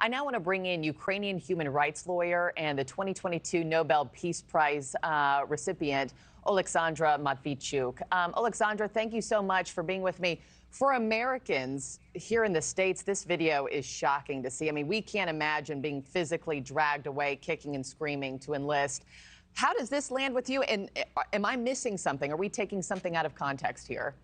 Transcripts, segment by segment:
I now want to bring in Ukrainian human rights lawyer and the 2022 Nobel Peace Prize recipient, Oleksandra Matviichuk. Oleksandra, thank you so much for being with me. For Americans here in the States, this video is shocking to see. I mean, we can't imagine being physically dragged away, kicking and screaming to enlist. How does this land with you? And am I missing something? Are we taking something out of context here?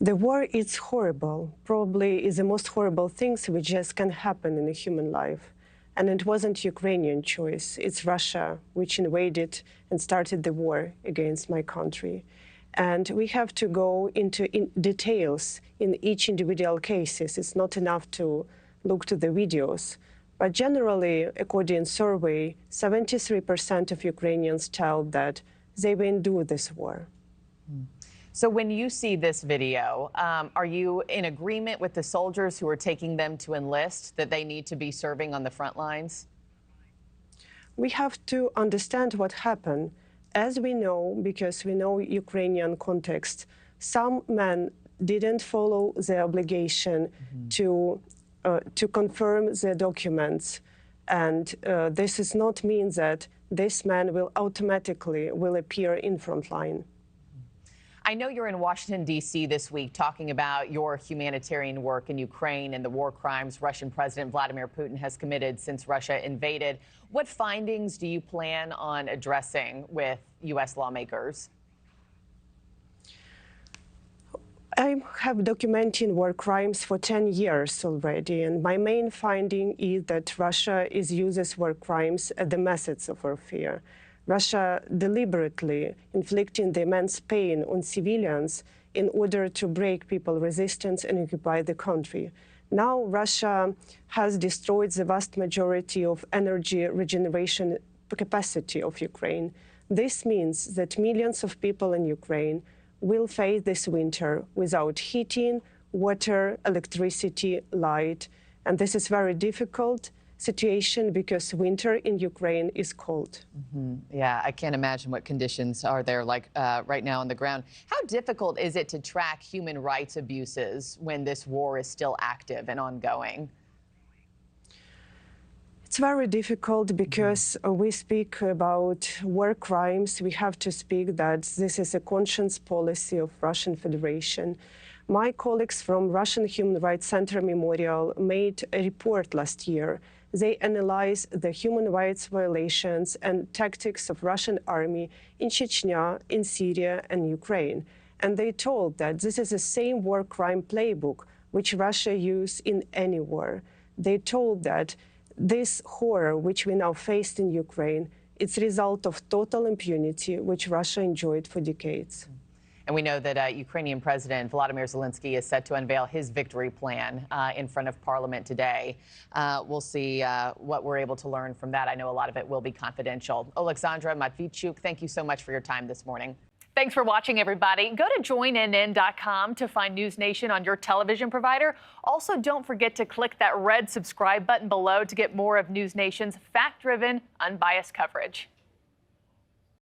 The war is horrible, probably is the most horrible things which just can happen in a human life. And it wasn't Ukrainian choice. It's Russia which invaded and started the war against my country. And we have to go into details in each individual cases. It's not enough to look to the videos. But generally, according to survey, 73% of Ukrainians tell that they will do this war. So when you see this video, are you in agreement with the soldiers who are taking them to enlist that they need to be serving on the front lines? We have to understand what happened. As we know, because we know Ukrainian context, some men didn't follow the obligation to confirm the documents. And this does not mean that this man will automatically appear in front line. I know you're in Washington, D.C. this week talking about your humanitarian work in Ukraine and the war crimes Russian President Vladimir Putin has committed since Russia invaded. What findings do you plan on addressing with U.S. lawmakers? I have documenting war crimes for 10 years already, and my main finding is that Russia uses war crimes as the methods of warfare. Russia deliberately inflicting the immense pain on civilians in order to break people's resistance and occupy the country. Now Russia has destroyed the vast majority of energy regeneration capacity of Ukraine. This means that millions of people in Ukraine will face this winter without heating, water, electricity, light. And this is very difficult situation because winter in Ukraine is cold. Yeah, I can't imagine what conditions are there like right now on the ground. How difficult is it to track human rights abuses when this war is still active and ongoing? It's very difficult because we speak about war crimes. We have to speak that this is a conscience policy of Russian Federation. My colleagues from Russian Human Rights Center Memorial made a report last year. They analyzed the human rights violations and tactics of Russian army in Chechnya, in Syria and Ukraine. And they told that this is the same war crime playbook which Russia used in any war. They told that this horror which we now faced in Ukraine, it's a result of total impunity which Russia enjoyed for decades. And we know that Ukrainian President Volodymyr Zelensky is set to unveil his victory plan in front of Parliament today. We'll see what we're able to learn from that. I know a lot of it will be confidential. Oleksandra Matviichuk, thank you so much for your time this morning. Thanks for watching, everybody. Go to joinnn.com to find NewsNation on your television provider. Also, don't forget to click that red subscribe button below to get more of NewsNation's fact-driven, unbiased coverage.